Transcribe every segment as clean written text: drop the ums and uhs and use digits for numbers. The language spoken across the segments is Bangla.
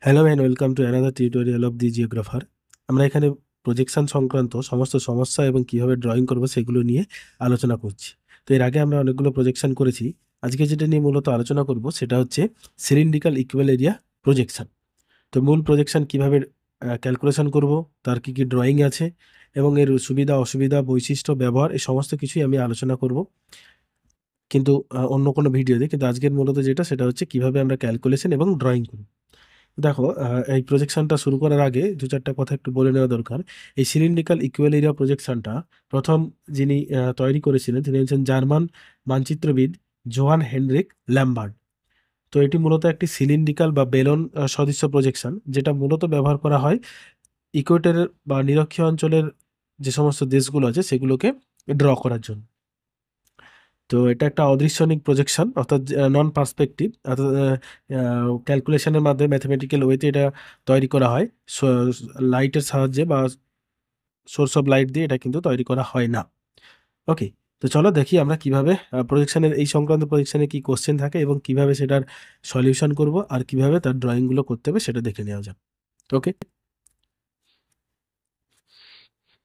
Hello and welcome to another tutorial of the জিওগ্রাফার। আমরা এখানে প্রজেকশন সংক্রান্ত সমস্ত সমস্যা এবং কিভাবে ড্রয়িং করব সেগুলো নিয়ে আলোচনা করছি। তো এর আগে আমরা অনেকগুলো প্রজেকশন করেছি। আজকে যেটা নিয়ে মূলত আলোচনা করব সেটা হচ্ছে সিলিন্ড্রিক্যাল ইকুয়াল এরিয়া প্রজেকশন। তো মূল প্রজেকশন কিভাবে ক্যালকুলেশন করব, তার কি কি ড্রয়িং আছে এবং এর সুবিধা অসুবিধা বৈশিষ্ট্য ব্যবহার এই সমস্ত কিছুই আমি আলোচনা করব, কিন্তু অন্য কোনো ভিডিওতে। কিন্তু আজকের মূলত যেটা সেটা হচ্ছে কিভাবে আমরা ক্যালকুলেশন এবং ড্রয়িং করি। দেখো, এই প্রজেকশনটা শুরু করার আগে ২-৪ টা কথা একটু বলে নেওয়া দরকার। এই সিলিন্ড্রিক্যাল ইকুয়াল এরিয়া প্রজেকশনটা প্রথম যিনি তৈরি করেছিলেন তিনি হচ্ছেন জার্মান মানচিত্রবিদ জোহান হেনরিক ল্যাম্বার্ট। তো এটি মূলত একটি সিলিন্ড্রিক্যাল বা বেলন সদৃশ্য প্রজেকশন, যেটা মূলত ব্যবহার করা হয় ইকুয়েটরের বা নিরক্ষীয় অঞ্চলের যে সমস্ত দেশগুলো আছে সেগুলোকে ড্র করার জন্য। তো এটা একটা অদৃশ্যনিক প্রজেকশন, অর্থাৎ নন পার্সপেক্টিভ, অর্থাৎ ক্যালকুলেশনের মাধ্যমে ম্যাথমেটিক্যাল ওয়েতে এটা তৈরি করা হয়। লাইটের সাহায্যে বা সোর্স অফ লাইট দিয়ে এটা কিন্তু তৈরি করা হয় না। ওকে, তো চলো দেখি আমরা কিভাবে প্রজেকশনের এই সংক্রান্ত প্রজেকশনে কি কোশ্চেন থাকে এবং কিভাবে সেটার সলিউশন করব আর কিভাবে তার ড্রয়িংগুলো করতে হবে সেটা দেখে নেওয়া যাক। ওকে,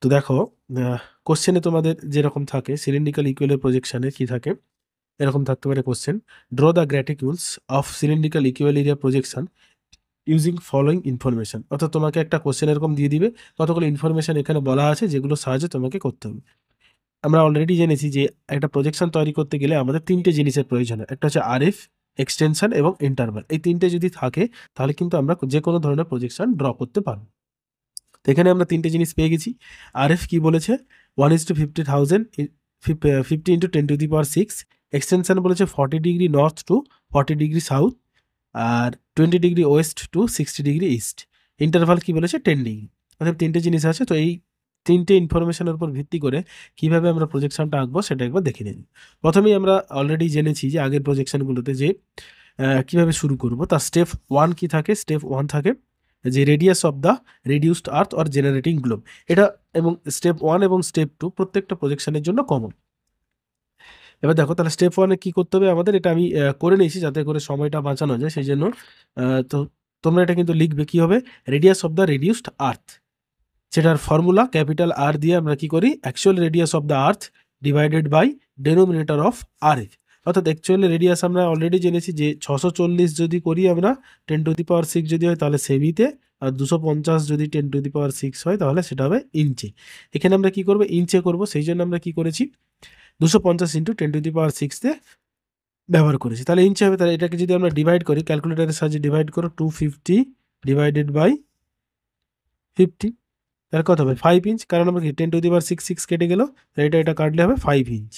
তো দেখো, কোশ্চেনে তোমাদের যেরকম থাকে সিলিন্ড্রিক্যাল ইকুয়ালের প্রজেকশনে কি থাকে, এরকম থাকতে পারে question: draw the graticules of cylindrical equal area projection using following information. অর্থাৎ তোমাকে একটা কোশ্চেন এরকম দিয়ে দিবে, কতগুলো ইনফরমেশন এখানে বলা আছে যেগুলো সাহায্যে তোমাকে করতে হবে। আমরা অলরেডি জেনেছি যে একটা প্রজেকশন তৈরি করতে গেলে আমাদের তিনটে জিনিসের প্রয়োজন হয়। একটা হচ্ছে আরএফ, এক্সটেনশন এবং ইন্টারভাল। এই তিনটে যদি থাকে তাহলে কিন্তু আমরা যে কোনো ধরনের প্রজেকশন ড্র করতে পারবো। তো এখানে আমরা তিনটে জিনিস পেয়ে গেছি। আরএফ কি বলেছে? 1:50,000, 50 ইন্টু 10⁶। এক্সটেনশন বলেছে 40 degree north to 40 degree south, আর 20 degree west to 60 degree east. Interval কি বলেছে? 10 ডিগ্রি। অর্থাৎ তিনটে জিনিস আছে। তো এই তিনটে ইনফরমেশনের উপর ভিত্তি করে কিভাবে আমরা প্রজেকশনটা আঁকবো সেটা একবার দেখে নিন। প্রথমেই আমরা অলরেডি জেনেছি যে আগের প্রজেকশনগুলোতে যে কিভাবে শুরু করব। তার স্টেপ 1 কি থাকে? স্টেপ 1 থাকে যে radius of the reduced earth or generating globe. এটা এবং স্টেপ 1 এবং স্টেপ 2 প্রত্যেকটা প্রজেকশনের জন্য কমন। এবার দেখো, তাহলে স্টেপ 1 এ কি করতে হবে আমাদের, এটা আমি করে নিয়েছি যাতে করে সময়টা বাঁচানো যায় সেই জন্য। তো তোমরা এটা কিন্তু লিখবে কি হবে? Radius of the reduced earth, সেটার ফর্মুলা ক্যাপিটাল আর দিয়ে আমরা কি করি? Actual radius of the earth divided by denominator of R F. অর্থাৎ অ্যাকচুয়াল রেডিয়াস আমরা অলরেডি জেনেছি যে 640 যদি করি আমরা 10⁶ যদি হয় তাহলে সেমিতে, আর 250 যদি 10⁶ হয় তাহলে সেটা হবে ইঞ্চে। এখানে আমরা কি করবো? ইঞ্চে করব। সেই জন্য আমরা কি করেছি? 250 ইন্টু 10⁶ তে ব্যবহার করেছি। তাহলে ইঞ্চে হবে। তাহলে এটাকে যদি আমরা ডিভাইড করি, ক্যালকুলেটারের সাহায্যে ডিভাইড করো, 250 ডিভাইডেড বাই 50, তাহলে কত হবে? 5 ইঞ্চ। কারণ আমরা কি 10⁶ কেটে গেল, তাহলে এটা কাটলে হবে 5 ইঞ্চ।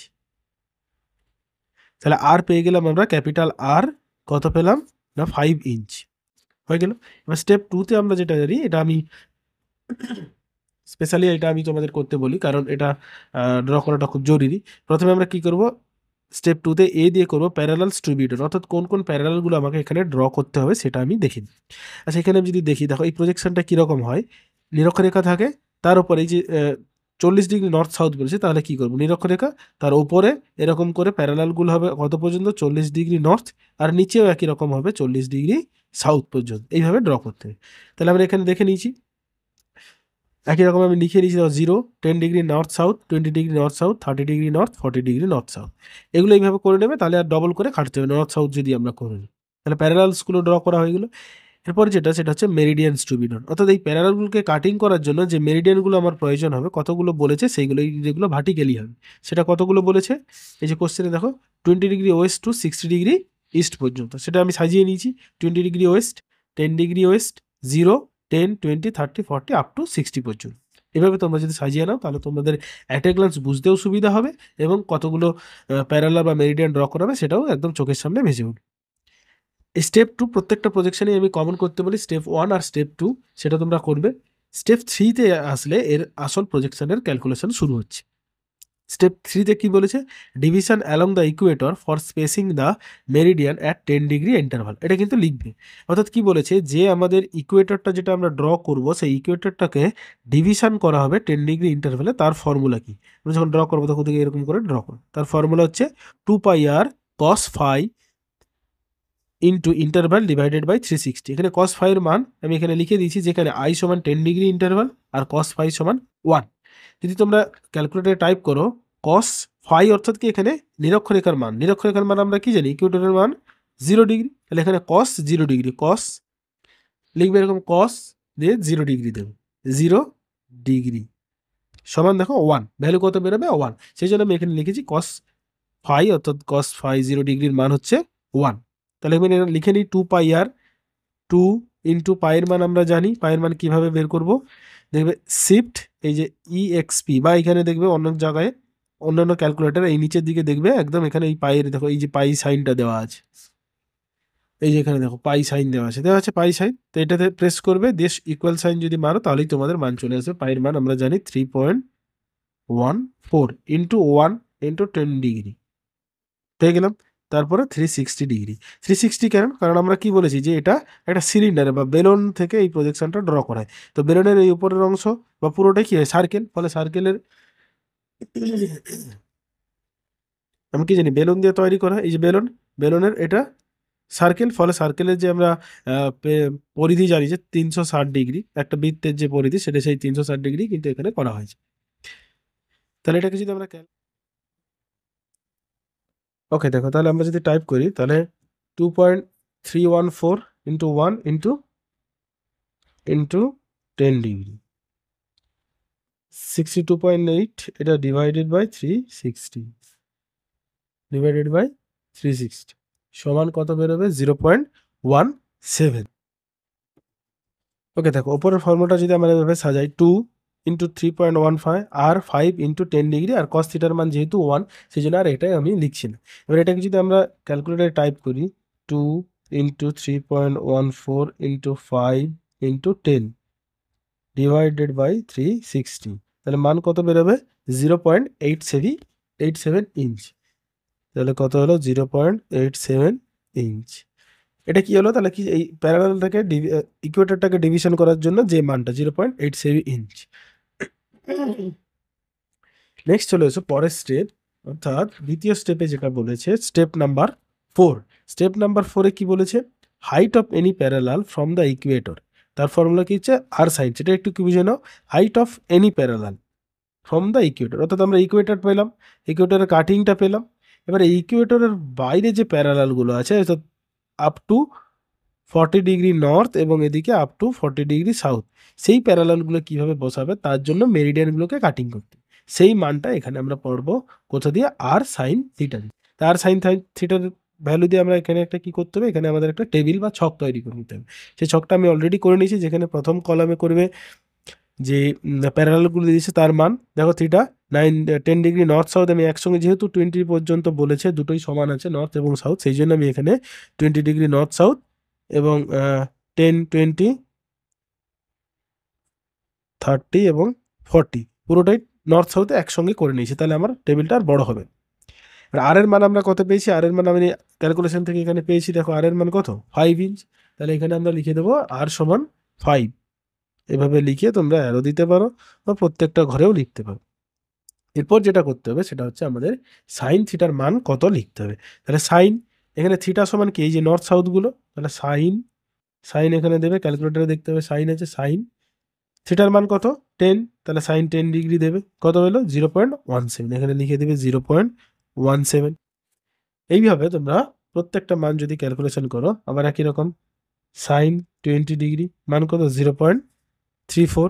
তাহলে আর পেয়ে গেলাম আমরা, ক্যাপিটাল আর কত পেলাম না? 5 ইঞ্চ হয়ে গেল। এবার স্টেপ 2 তে আমরা যেটা জানি, এটা আমি স্পেশালি এটা আমি তোমাদের করতে বলি কারণ এটা ড্র করাটা খুব জরুরি। প্রথমে আমরা কি করব? স্টেপ 2 তে এ দিয়ে করব প্যারালালস টু বি ড্রন, অর্থাৎ কোন কোন প্যারালালগুলো আমাকে এখানে ড্র করতে হবে সেটা আমি দেখি। আচ্ছা, এখানে আমি যদি দেখি, দেখো এই প্রজেকশনটা কীরকম হয়। নিরক্ষরেখা থাকে, তার উপরে এই যে 40 ডিগ্রি নর্থ সাউথ বলেছে, তাহলে কি করবো? নিরক্ষরেখা, তার উপরে এরকম করে প্যারালালগুলো হবে কত পর্যন্ত? 40 ডিগ্রি নর্থ, আর নিচেও একই রকম হবে 40 ডিগ্রি সাউথ পর্যন্ত। এইভাবে ড্র করতে হবে। তাহলে আমরা এখানে দেখে নিয়েছি, একই রকম আমি লিখে নিয়েছি 0, 10 degree north south, 20 degree north south, 30 degree north, 40 degree north south. এগুলো এইভাবে করে নেবে, তাহলে আর ডবল করে কাটতে হবে নর্থ সাউথ যদি আমরা করে নিই। তাহলে প্যারালালসগুলো ড্র করা হয়ে গেলো। এরপর যেটা, সেটা হচ্ছে মেরিডিয়ানস টু বি ডন, অর্থাৎ এই প্যারালালগুলোকে কাটিং করার জন্য যে মেরিডিয়ানগুলো আমার প্রয়োজন হবে কতগুলো বলেছে সেইগুলো, যেগুলো ভার্টিক্যালি হবে সেটা কতগুলো বলেছে। এই যে কোশ্চেনে দেখো, 20 degree west to 60 degree east পর্যন্ত, সেটা আমি সাজিয়ে নিয়েছি। 20 degree west, 10 degree west, 0, 10, 20, 30, 40 up to 60 পর্যন্ত। এভাবে তোমরা যদি সাজিয়ে নাও তাহলে তোমাদের অ্যাট এ গ্লান্স বুঝতেও সুবিধা হবে এবং কতগুলো প্যারালাল বা মেরিডিয়ান ড্র করা হবে সেটাও একদম চোখের সামনে ভেসে উঠবে। স্টেপ 2 প্রত্যেকটা প্রজেকশনে আমি কমন করতে বলি, স্টেপ 1 আর স্টেপ 2, সেটা তোমরা করবে। স্টেপ 3 তে আসলে এর আসল প্রজেকশনের ক্যালকুলেশন শুরু হচ্ছে। স্টেপ 3 তে কি বলেছে? Division along the equator for spacing the meridian at 10 degree interval. এটা কিন্তু লিখবে। অর্থাৎ কি বলেছে? যে আমাদের ইকুয়েটরটা যেটা আমরা ড্র করব সেই ইকুয়েটরটাকে ডিভিশন করা হবে 10 ডিগ্রি ইন্টারভালে। তার ফর্মুলা কি? আমরা যখন ড্র করবো তখন থেকে এরকম করে ড্র করবো। তার ফর্মুলা হচ্ছে 2 pi R cos phi into interval divided by 360। এখানে cos phi এর মান আমি এখানে লিখে দিয়েছি, যেখানে i সমান 10 ডিগ্রি ইন্টারভাল আর cos phi সমান 1। যদি তোমরা ক্যালকুলেটরে টাইপ করো cos phi অর্থাৎ কি এখানে নিরক্ষরেখার মান, নিরক্ষরেখার মান আমরা কি জানি ইকুয়েটরের মান 0 ডিগ্রি, তাহলে এখানে cos 0 ডিগ্রি, cos লিখবে এরকম cos দিয়ে 0 ডিগ্রি দেবে, 0 ডিগ্রি সমান দেখো 1, ভ্যালু কত বেরোবে 1, সেই জন্য আমি এখানে লিখেছি cos phi অর্থাৎ cos phi 0 ডিগ্রির মান হচ্ছে 1। তাহলে আমি লিখে নিই 2 পাই আর 2 ইন্টু পায়ের মান আমরা জানি, পায়ের মান কিভাবে বের করব, দেখবে শিফট এই যে EXP বা এখানে দেখবে অন্য জায়গায় অন্যান্য ক্যালকুলেটার এই নিচের দিকে দেখবে একদম এখানে এই পায়ের দেখো এই যে পাই সাইনটা দেওয়া আছে, এই যে এখানে দেখো পাই সাইন দেওয়া আছে পাই সাইন, তো এটাতে প্রেস করবে দেশ ইকুয়াল সাইন যদি মারো তাহলেই তোমাদের মান চলে আসবে। পায়ের মান আমরা জানি 3.14 ইন্টু 1 ইন্টু 10 ডিগ্রি পেয়ে গেলাম। তারপরে 360 ডিগ্রি, 360 কেন, কারণ আমরা কি বলেছি যে এটা একটা সিলিন্ডার বা বেলুন থেকে এই প্রজেকশনটা ড্র করা হয়, তো বেলুনের এই উপরের অংশ বা পুরোটাই কি হয় সার্কেল, ফলে সার্কেলের আমি কি জানি বেলুন দিয়ে তৈরি করা, এই যে বেলুন, বেলুনের এটা সার্কেল, ফলে সার্কেলের যে আমরা পরিধি জানি যে 360 ডিগ্রি, একটা বৃত্তের যে পরিধি সেটা সেই 360 ডিগ্রি কিন্তু এখানে করা হয়েছে। তাহলে এটাকে যদি আমরা ওকে দেখো, তাহলে আমরা যদি টাইপ করি তাহলে 2.314 ইন্টু 1 ইন্টু 10 ডিগ্রি 62.8, এটা ডিভাইডেড বাই 360 সমান কত বেরোবে 0.17। ওকে দেখো ওপরের ফর্মুলাটা যদি আমরা এভাবে সাজাই 2 ইন্টু 3.15 আর 5 ইন্টু 10 ডিগ্রি আর cos থিটার মান যেহেতু 1 সেই জন্য আর এটাই আমি লিখছি না। এবার এটাকে যদি আমরা ক্যালকুলেটারে টাইপ করি 2 into 3.14 into 5 into 10 divided by 360, তাহলে মান কত বেরোবে 0.87 ইঞ্চ। তাহলে কত হলো 0.87 ইঞ্চ। এটা কি হলো, তাহলে কি এই প্যারালালটাকে ইকুয়েটরটাকে ডিভিশন করার জন্য যে মানটা 0.87 ইঞ্চ। নেক্সট চলে এসো পরের স্টেপ, অর্থাৎ দ্বিতীয় স্টেপে যেটা বলেছে স্টেপ নাম্বার 4। স্টেপ নাম্বার 4-এ কি বলেছে, height of any parallel from the equator, তার ফর্মুলা কি হচ্ছে আর সাইন, সেটা একটু কি বুঝে নাও, height of any parallel from the equator, অর্থাৎ আমরা ইকুয়েটর পেলাম, ইকুয়েটরের কাটিংটা পেলাম, এবার এই ইকুয়েটরের বাইরে যে প্যারালালগুলো আছে অর্থাৎ আপ টু 40 ডিগ্রি নর্থ এবং এদিকে আপ টু 40 ডিগ্রি সাউথ, সেই প্যারালালগুলো কিভাবে বসাবে তার জন্য মেরিডিয়ানগুলোকে কাটিং করতে, সেই মানটা এখানে আমরা পড়বো কোথা দিয়ে আর সাইন থিটা দিয়ে। আর সাইন থিটার ভ্যালু দিয়ে আমরা এখানে একটা কি করতে হবে, এখানে আমাদের একটা টেবিল বা ছক তৈরি করে নিতে হবে। সেই ছকটা আমি অলরেডি করে নিয়েছি, যেখানে প্রথম কলামে করবে যে প্যারালালগুলো দিয়েছে তার মান, দেখো থিটা 10 ডিগ্রি নর্থ সাউথ, আমি একসঙ্গে যেহেতু 20 পর্যন্ত বলেছে দুটোই সমান আছে নর্থ এবং সাউথ, সেই জন্য আমি এখানে 20 ডিগ্রি নর্থ সাউথ এবং 10, 20, 30 এবং 40 পুরোটাই নর্থ সাউথে একসঙ্গে করে নিয়েছি, তাহলে আমার টেবিলটা আর বড় হবে। আর এর মান আমরা কত পেয়েছি, আর এর মান আমি ক্যালকুলেশন থেকে এখানে পেয়েছি, দেখো আর এর মান কত 5 ইঞ্চ, তাহলে এখানে আমরা লিখে দেবো আর সমান 5, এভাবে লিখে তোমরা অ্যারো দিতে পারো বা প্রত্যেকটা ঘরেও লিখতে পারো। এরপর যেটা করতে হবে সেটা হচ্ছে আমাদের সাইন থিটার মান কত লিখতে হবে। তাহলে সাইন এখানে থিটা সমান কি, এই যে নর্থ সাউথগুলো, তাহলে সাইন এখানে দেবে, ক্যালকুলেটারে দেখতে হবে সাইন আছে, সাইন থিটার মান কত 10, তাহলে সাইন 10 ডিগ্রি দেবে, কত হলো 0.17, এখানে লিখে দেবে 0.17। এইভাবে তোমরা প্রত্যেকটা মান যদি ক্যালকুলেশন করো, আবার একই রকম সাইন 20 ডিগ্রি মান কত 0.34,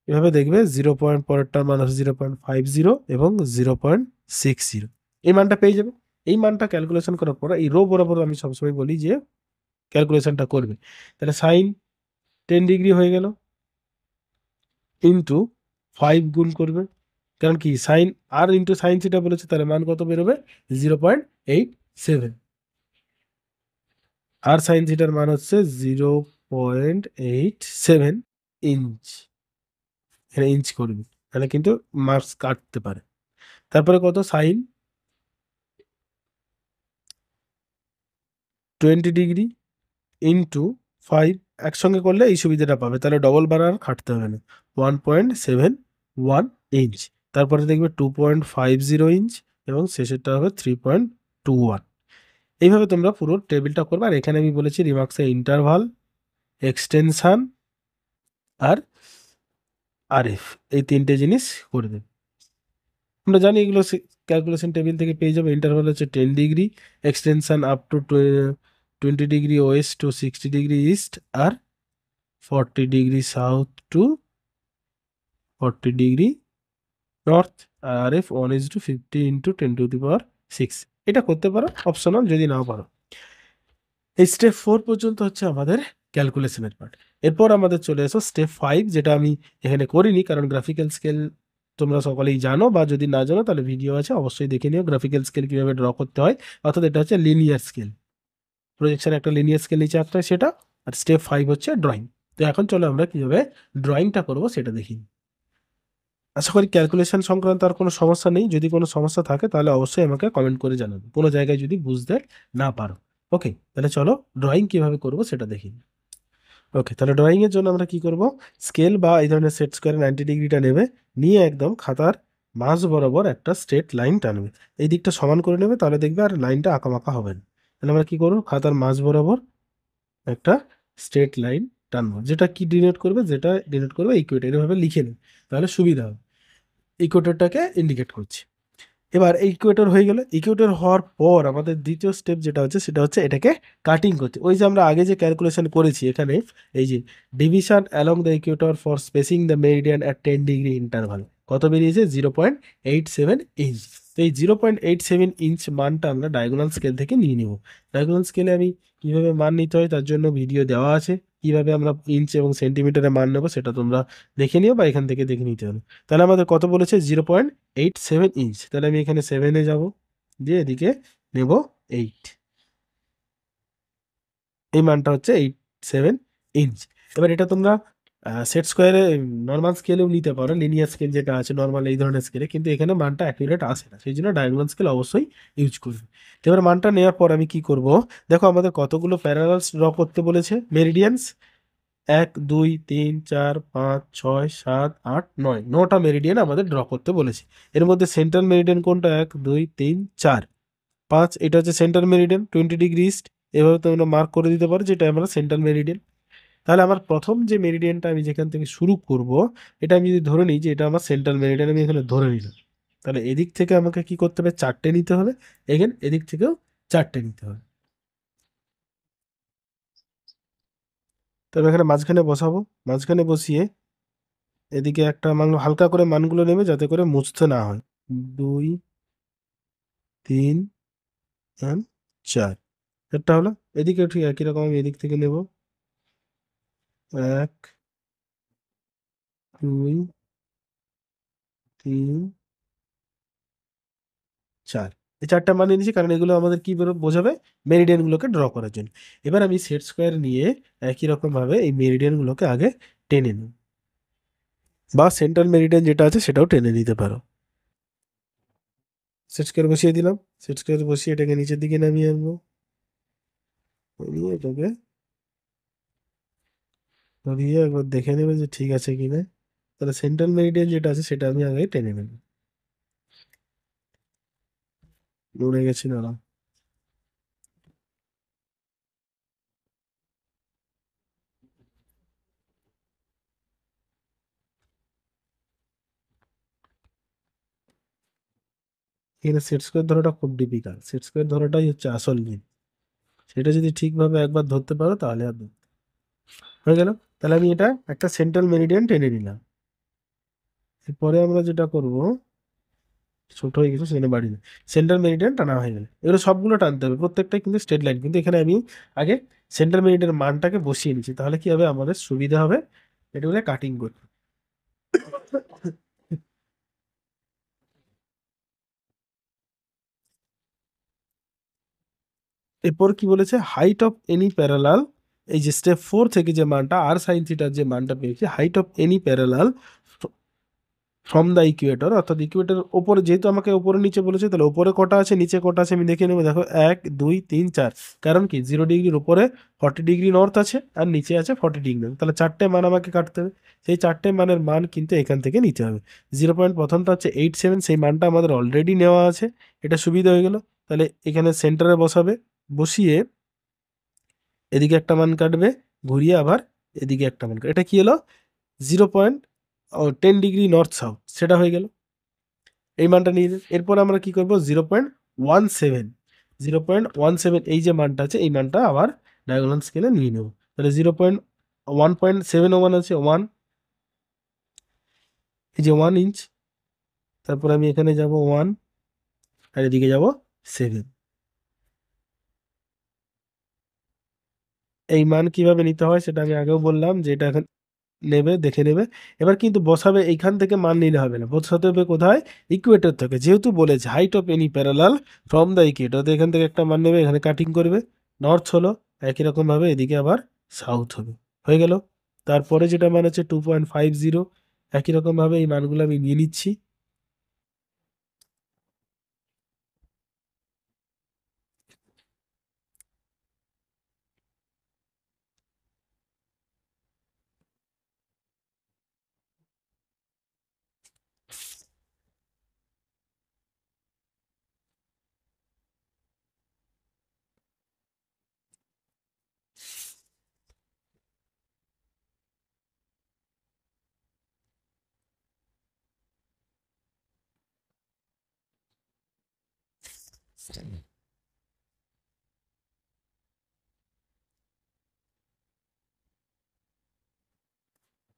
এভাবে দেখবে 0. পরেরটার মান হচ্ছে 0.50 এবং 0.60, এই মানটা পেয়ে যাবে। এই মানটা ক্যালকুলেশন করার পর এই রো বরাবর আমি সবসময় বলি যে ক্যালকুলেশনটা করবে, তাহলে সাইন 10 ডিগ্রি হয়ে গেল ইন্টু 5 গুণ করবে, কারণ কি সাইন আর ইন্টু সাইন থিটা বলেছে, তাহলে মান কত বেরোবে 0.87, আর সাইন থিটার মান হচ্ছে 0.87 ইঞ্চ, এখানে ইঞ্চ করবে, তাহলে কিন্তু মার্কস কাটতে পারে। তারপরে কত সাইন 20 ডিগ্রি ইন্টু 5, একসঙ্গে করলে এই সুবিধাটা পাবে, তাহলে ডবল বার আর খাটতে হবে না, 1.71 ইঞ্চ, তারপরে দেখবে 2.50 ইঞ্চ এবং শেষেরটা হবে 3.21। এইভাবে তোমরা পুরো টেবিলটা করবে। আর এখানে আমি বলেছি রিমার্কসে ইন্টারভাল, এক্সটেনশন আর আরএফ, এই 3টে জিনিস করে দেবে। আমরা জানি এগুলো ক্যালকুলেশন টেবিল থেকে পেয়ে যাবে। ইন্টারভাল হচ্ছে 10 degree, extension up to 20 degree west to 60 degree east, আর 40 degree south to 40 degree north, R F 1:50 into 10⁶। এটা করতে পারো, অপশনাল যদি নাও পারো। এই স্টেপ 4 পর্যন্ত হচ্ছে আমাদের ক্যালকুলেশনের পার্ট। এরপর আমাদের চলে এসো স্টেপ 5, যেটা আমি এখানে করিনি কারণ গ্রাফিক্যাল স্কেল তোমরা সকলেই জানো, বা যদি না জানো তাহলে ভিডিও আছে, অবশ্যই দেখে নিও গ্রাফিক্যাল স্কেল কীভাবে ড্র করতে হয়। অর্থাৎ এটা হচ্ছে লিনিয়ার স্কেল, প্রজেকশন একটা লিনিয়ার স্কেল নিচে আঁকতে হয় সেটা। আর স্টেপ 5 হচ্ছে ড্রয়িং। তো এখন চলো আমরা কীভাবে ড্রয়িংটা করবো সেটা দেখি। আশা করি ক্যালকুলেশন সংক্রান্ত আর কোনো সমস্যা নেই। যদি কোনো সমস্যা থাকে তাহলে অবশ্যই আমাকে কমেন্ট করে জানাবে, কোনো জায়গায় যদি বুঝতে না পারো। ওকে, তাহলে চলো ড্রয়িং কিভাবে করব সেটা দেখি। ওকে, তাহলে ড্রয়িংয়ের জন্য আমরা কি করব, স্কেল বা এই ধরনের সেট স্কোয়ার 90 ডিগ্রিটা নেবে, নিয়ে একদম খাতার মাঝ বরাবর একটা স্ট্রেট লাইন টানবে। এই দিকটা সমান করে নেবে, তাহলে দেখবে আর লাইনটা আঁকামাকা হবে না। তাহলে আমরা কি করবো, খাতার মাঝ বরাবর একটা স্ট্রেট লাইন টানবো, যেটা কি ডিনোট করবে, যেটা ডিনোট করবে ইকুয়েটর। এভাবে লিখে নেবে তাহলে সুবিধা হবে। ইকুয়েটরটাকে ইন্ডিকেট করছি। এবার ইকুয়েটর হয়ে গেল। ইকুয়েটর হওয়ার পর আমাদের দ্বিতীয় স্টেপ যেটা হচ্ছে সেটা হচ্ছে এটাকে কাটিং করতে। ওই যে আমরা আগে যে ক্যালকুলেশন করেছি এখানে, এই যে division along the equator for spacing the meridian at 10 degree interval, কত বেরিয়েছে, 0.87 ইঞ্চ। তো এই 0.87 ইঞ্চ মানটা আমরা ডায়াগোনাল স্কেল থেকে নিয়ে নিব। ডায়াগোনাল স্কেলে আমি কীভাবে মান নিতে হয় তার জন্য ভিডিও দেওয়া আছে। কীভাবে আমরা ইঞ্চ এবং সেন্টিমিটারে মান নেবো সেটা তোমরা দেখে নিও বা এখান থেকে দেখে নিতে হবে। তাহলে আমাদের কত বলেছে, 0.87 ইঞ্চ। তাহলে আমি এখানে 7-এ যাব, দিয়ে এদিকে নেব 8, এই মানটা হচ্ছে 87 ইঞ্চ। এবার এটা তোমরা সেট স্কোয়ারে নর্মাল স্কেলেও নিতে পারো, লিনিয়ার স্কেল যেটা আছে নর্মাল এই ধরনের স্কেলে, কিন্তু এখানে মানটা অ্যাকুরেট আসে না, সেই জন্য ডায়াগোনাল স্কেল অবশ্যই ইউজ করবে। তো এবার মানটা নেওয়ার পর আমি কি করব, দেখো আমাদের কতগুলো প্যারালালস ড্র করতে বলেছে, মেরিডিয়ানস 1 2 3 4 5 6 7 8 9, 9টা মেরিডিয়ান আমাদের ড্র করতে বলেছে। এর মধ্যে সেন্ট্রাল মেরিডিয়ান কোনটা, 1 2 3 4 5, এটা হচ্ছে সেন্ট্রাল মেরিডিয়ান 20 ডিগ্রি ইস্ট। এভাবে তোমরা মার্ক করে দিতে পারো যেটা আমরা সেন্ট্রাল মেরিডিয়ান। তাহলে আমার প্রথম যে মেরিডিয়ানটা আমি যেখান থেকে শুরু করব, এটা আমি যদি ধরে নিই যে এটা আমার সেন্ট্রাল মেরিডিয়ান, আমি এখানে ধরে নিলাম, তাহলে এদিক থেকে আমাকে কি করতে হবে, 4টে নিতে হবে। এখানে এদিক থেকেও 4টে নিতে হবে। তবে এখানে মাঝখানে বসাবো, মাঝখানে বসিয়ে এদিকে একটা মান হালকা করে মানগুলো নেবে যাতে করে মুছতে না হয়। 2 3 4, এটা হলো। এদিকে ঠিক একই রকম আমি এদিক থেকে নেব, 1 2 3 4, এই 4টা মান নিয়েছি কারণ এগুলো আমাদের কি বোঝাবে, মেরিডিয়ান গুলোকে ড্র করার জন্য। এবার আমি সেট স্কোয়ার নিয়ে একই রকম ভাবে এই মেরিডিয়ান গুলোকে আগে টেনে নিই, বা সেন্ট্রাল মেরিডিয়ান যেটা আছে সেটাও টেনে নিতে পারো। সেট স্কোয়ার বসিয়ে দিলাম, সেট স্কোয়ার বসিয়ে এটাকে নিচের দিকে নামিয়ে আনবো, নিয়ে এটাকে ধরিয়ে একবার দেখে নেবে যে ঠিক আছে কিনা। তাহলে সেন্ট্রাল মেরিডিয়ান যেটা আছে সেটা আমি আগে টেনে নেব। উড়ে গেছি, দাঁড়া। এখানে সেট স্কোয়ার ধরাটা খুব ডিফিকাল্ট, সেট স্কোয়ার ধরাটাই হচ্ছে আসল জিনিস। সেটা যদি ঠিকভাবে একবার ধরতে পারো তাহলে আর হয়ে গেল। তাহলে আমি এটা একটা সেন্ট্রাল মেরিডিয়ান টেনে নিলাম। এরপরে আমরা যেটা করব, ছোট হয়ে গেছে সেখানে বাড়ি না, সেন্ট্রাল মেরিডিয়ান টানা হয়ে গেলে এগুলো সবগুলো টানতে হবে, প্রত্যেকটাই কিন্তু স্ট্রেট লাইন। কিন্তু এখানে আমি আগে সেন্ট্রাল মেরিডিয়ান মানটাকে বসিয়ে নিচ্ছি, তাহলে কি হবে, আমাদের সুবিধা হবে এটাগুলো কাটিং করতে। এরপর কি বলেছে, হাইট অফ এনি প্যারালাল, এই যে স্টেপ 4 থেকে যে মানটা আর সাইন থিটার যে মানটা পেয়েছি, height of any parallel from the equator, অর্থাৎ ইকুয়েটর ওপরে, যেহেতু আমাকে ওপরে নিচে বলেছে তাহলে ওপরে কটা আছে নিচে কটা আছে আমি দেখে নেবো। দেখো 1 2 3 4, কারণ কি 0 ডিগ্রির উপরে 40 ডিগ্রি নর্থ আছে আর নিচে আছে 40 ডিগ্রি, তাহলে 4টে মান আমাকে কাটতে হবে। সেই 4টে মানের মান কিন্তু এখান থেকে নিতে হবে। 0 প্রথমটা হচ্ছে 87, সেই মানটা আমাদের অলরেডি নেওয়া আছে, এটা সুবিধা হয়ে গেল। তাহলে এখানে সেন্টারে বসাবে, বসিয়ে এদিকে একটা মান কাটবে, ঘুরিয়ে আবার এদিকে একটা মান কাটবে। এটা কি হলো? 0.10 ডিগ্রি নর্থ সাউথ, সেটা হয়ে গেল। এই মানটা নিয়ে নেব। এরপর আমরা কি করব? 0.17, 0.17 এই যে মানটা আছে এই মানটা আবার ডায়াগোনাল স্কেলে নিয়ে নেব। তাহলে 1.701 আছে 1, এই যে 1 ইঞ্চ। তারপর আমি এখানে যাব 1, আর এদিকে যাব 7। এই মান কিভাবে নিতে হয় সেটা আমি আগেও বললাম, যে এটা এখন নেবে, দেখে নেবে। এবার কিন্তু বসাবে, এইখান থেকে মান নিলে হবে না, বসাতে হবে কোথায়? ইকুয়েটর থেকে। যেহেতু বলেছে height of any parallel from the Ecuador, তো এখান থেকে একটা মান নেবে, এখানে কাটিং করবে। নর্থ হলো, একই রকম ভাবে এদিকে আবার সাউথ হবে। হয়ে গেল। তারপরে যেটা মান হচ্ছে 2.50, একই রকম ভাবে এই মানগুলো আমি নিয়ে নিচ্ছি।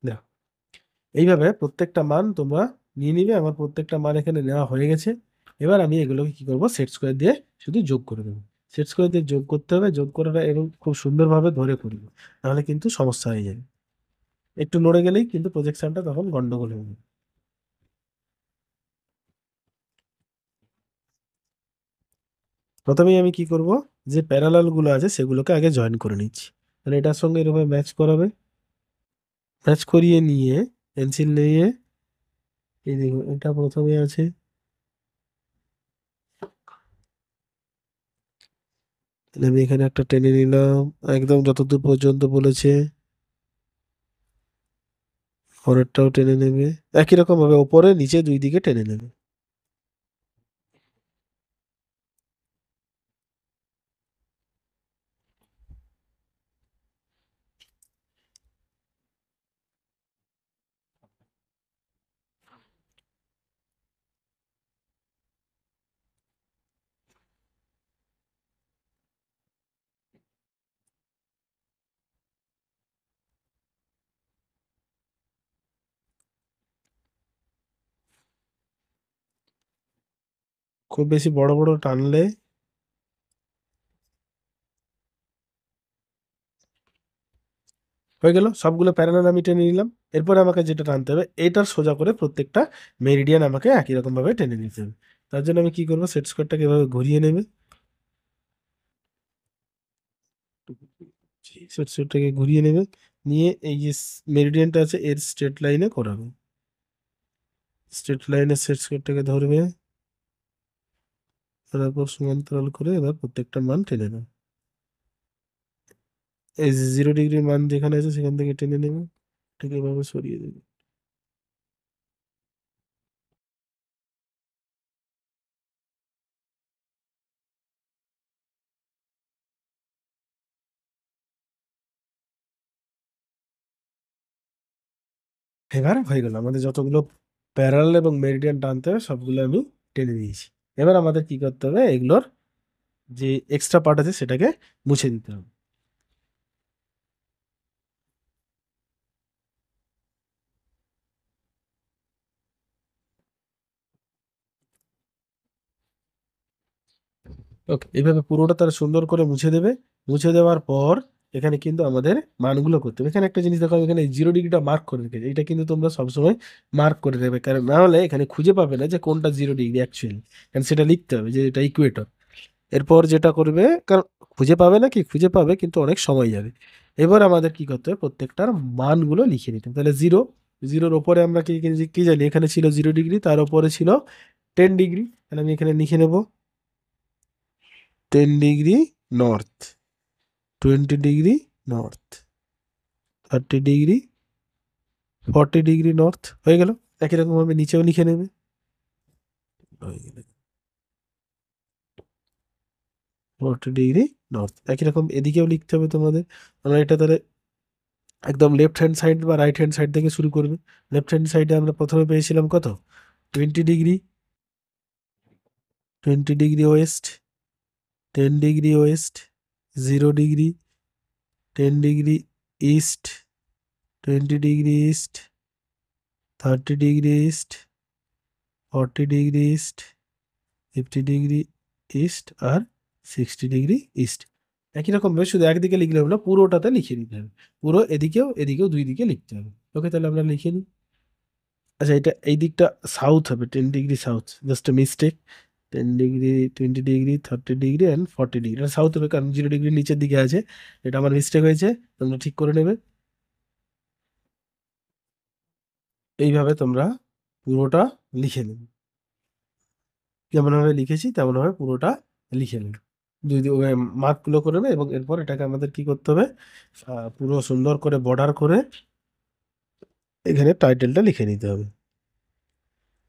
দেখো, এইভাবে প্রত্যেকটা মান তোমরা নিয়ে নিবে। আমার প্রত্যেকটা মান এখানে নেওয়া হয়ে গেছে। এবার আমি এগুলোকে কি করব? সেট স্কোয়ার দিয়ে শুধু যোগ করে দেবো। সেট স্কোয়ার দিয়ে যোগ করতে হবে, যোগ করাটা এরকম খুব সুন্দরভাবে ধরে করবো, নাহলে কিন্তু সমস্যা হয়ে যাবে। একটু নড়ে গেলেই কিন্তু প্রজেকশনটা তখন গন্ডগোল হয়ে যাবে। প্রথমেই আমি কি করব? যে প্যারালাল গুলো আছে সেগুলোকে আগে জয়েন করে নিচ্ছি। তাহলে এটার সঙ্গে এরকম ম্যাচ করাবে, ম্যাচ করিয়ে নিয়ে পেন্সিল নিয়ে এই দেখুন এটা প্রথমে আছে, তাহলে আমি এখানে একটা টেনে নিলাম একদম যতদূর পর্যন্ত বলেছে। পরেরটাও টেনে নেবে, একই রকম ভাবে ওপরে নিচে দুই দিকে টেনে নেবে। খুব বেশি বড় বড় টানলে হয়ে গেল। সবগুলো প্যারালাল আমি টেনে নিলাম। এরপরে আমাকে যেটা টানতে হবে, এটার সোজা করে প্রত্যেকটা মেরিডিয়ান আমাকে একই রকম ভাবে টেনে নিতে হবে। তার জন্য আমি কি করবো? সেট স্কোয়ারটাকে এভাবে ঘুরিয়ে নেবে, সেট স্কোয়ারটাকে ঘুরিয়ে নেবে, নিয়ে এই যে মেরিডিয়ানটা আছে এর স্ট্রেট লাইনে করাবে। স্ট্রেট লাইনে সেট স্কোয়ারটাকে ধরবে, তারপর সমান্তরাল করে এবার প্রত্যেকটা মান টেনে নেবে। এই যে 0 ডিগ্রির মান যেখানে আছে সেখান থেকে টেনে নেবে, ঠিক এভাবে সরিয়ে দেবে। এবার হয়ে গেল, আমাদের যতগুলো প্যারালাল এবং মেরিডিয়ান টানতে হবে সবগুলো আমি টেনে নিয়েছি। এবার আমাদের কি করতে হবে? এগুলোর যে এক্সট্রা পার্ট আছে সেটাকে মুছে দিতে হবে। ওকে, এইভাবে পুরোটা তারা সুন্দর করে মুছে দেবে। মুছে দেওয়ার পর এখানে কিন্তু আমাদের মানগুলো করতে হবে। এখানে একটা জিনিস দেখো, আমি এখানে 0 ডিগ্রিটা মার্ক করে রেখেছি। এটা কিন্তু তোমরা সবসময় মার্ক করে দেবে, কারণ না হলে এখানে খুঁজে পাবে না যে কোনটা 0 ডিগ্রি অ্যাকচুয়ালি। কারণ সেটা লিখতে হবে যে এটা ইকুয়েটর। এরপর যেটা করবে, কারণ খুঁজে পাবে না, কি খুঁজে পাবে কিন্তু অনেক সময় যাবে। এবার আমাদের কি করতে হবে? প্রত্যেকটার মানগুলো লিখে নিতে হবে। তাহলে 0, 0-র ওপরে আমরা কি কি কি জানি? এখানে ছিল 0 ডিগ্রি, তার উপরে ছিল 10 ডিগ্রি। তাহলে আমি এখানে লিখে নেব 10 degree north, 20 degree north, 30 degree, 40 degree north. হয়ে গেল। একই রকম ভাবে নিচেও লিখে নেবে। হয়ে গেল। 40° নর্থ। একই রকম এদিকেও লিখতে হবে তোমাদের। আমরা এটা তাহলে একদম লেফট হ্যান্ড সাইড বা রাইট হ্যান্ড সাইড থেকে শুরু করবে। লেফট হ্যান্ড সাইডে আমরা প্রথমে পেয়েছিলাম কত, 20°, 20° west, 10° west, 0°, 10° east, 20° east, 30° east, 40° east, 50° east আর 60° ইস্ট। একই রকম ভাবে শুধু একদিকে লিখলে হবে না, পুরোটাতে লিখে নিতে হবে। পুরো এদিকেও এদিকেও দুই দিকে লিখতে হবে। ওকে, তাহলে আমরা লিখে নিই। আচ্ছা, এটা এই দিকটা সাউথ হবে, 10° south, just a mistake. 10°, 20°, 30° and 40°, এটা সাউথ হবে কারণ 0° নিচের দিকে আছে। এটা আমার মিস্টেক হয়েছে, তোমরা ঠিক করে নেবে। এইভাবে তোমরা পুরোটা লিখে নেবে, যেমনভাবে লিখেছি তেমনভাবে পুরোটা লিখে নেবে। যদি মার্কগুলো করে নেবে এবং এরপর এটাকে আমাদের কি করতে হবে, পুরো সুন্দর করে বর্ডার করে এখানে টাইটেলটা লিখে নিতে হবে।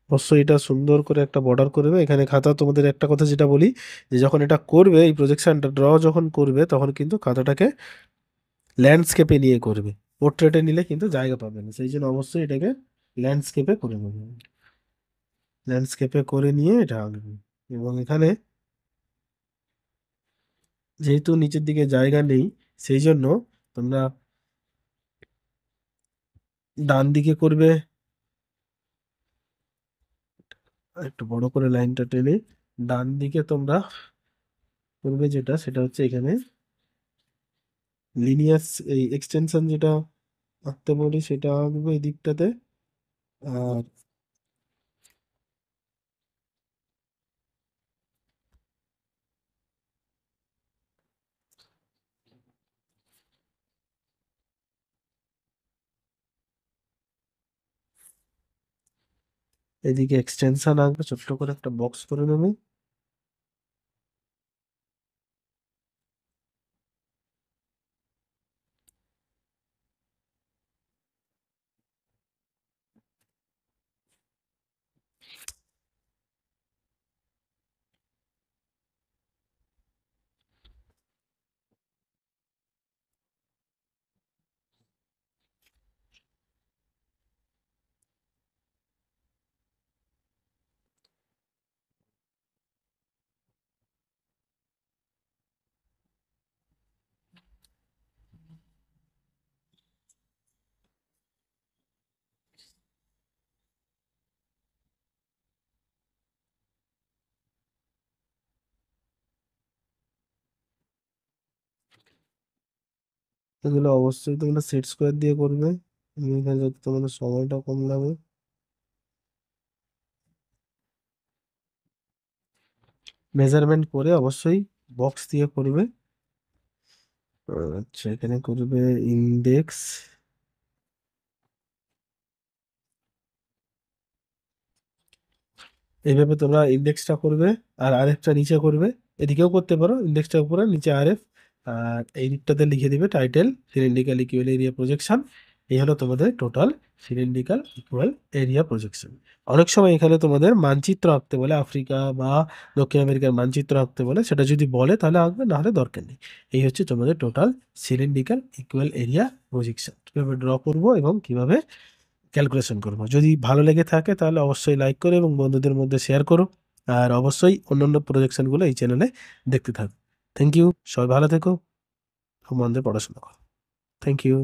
অবশ্যই এটা সুন্দর করে একটা বর্ডার করবে এখানে খাতা। তোমাদের একটা কথা যেটা বলি, যে যখন এটা করবে, এই প্রজেকশনটা ড্র যখন করবে, তখন কিন্তু খাতাটাকে ল্যান্ডস্কেপে নিয়ে করবে। পোর্ট্রেটে নিলে কিন্তু জায়গা পাবে না, সেই জন্য অবশ্যই এটাকে ল্যান্ডস্কেপে করে নেবে। ল্যান্ডস্কেপে করে নিয়ে এটা আঁকবে। এবং এখানে যেহেতু নিচের দিকে জায়গা নেই, সেই জন্য তোমরা ডান দিকে করবে। একটু বড় করে লাইনটা টেনে ডান দিকে তোমরা করবে, যেটা সেটা হচ্ছে এখানে লিনিয়ার এই এক্সটেনশন যেটা আঁকতে বলি সেটা আঁকবে এই দিকটাতে। আর এদিকে এক্সটেনশন আঁকবে, ছোট্ট করে একটা বক্স করে নেবে। এগুলো অবশ্যই তোমরা সেট স্কোয়ার দিয়ে করবে, এখানে যাতে তোমাদের সময়টা কম লাগে। মেজারমেন্ট করে অবশ্যই বক্স দিয়ে করবে। আচ্ছা, এখানে করবে ইন্ডেক্স, এইভাবে তোমরা ইন্ডেক্সটা করবে। আর আরএফটা নিচে করবে, এদিকেও করতে পারো, ইন্ডেক্সটা উপরে নিচে আরএফ। আর এই দিকটাতে লিখে দিবে title cylindrical equal area projection. এই হলো তোমাদের total cylindrical equal area projection. অনেক সময় এখানে তোমাদের মানচিত্র আঁকতে বলে, আফ্রিকা বা দক্ষিণ আমেরিকার মানচিত্র আঁকতে বলে, সেটা যদি বলে তাহলে আঁকবে, না হলে দরকার নেই। এই হচ্ছে তোমাদের total cylindrical equal area projection, কিভাবে ড্র করবো এবং কিভাবে ক্যালকুলেশন করবো। যদি ভালো লেগে থাকে তাহলে অবশ্যই লাইক করো এবং বন্ধুদের মধ্যে শেয়ার করো। আর অবশ্যই অন্যান্য প্রজেকশনগুলো এই চ্যানেলে দেখতে থাকো। থ্যাংক ইউ, সবাই ভালো থেকো, খুব মন দিয়ে পড়াশোনা করো। Thank you.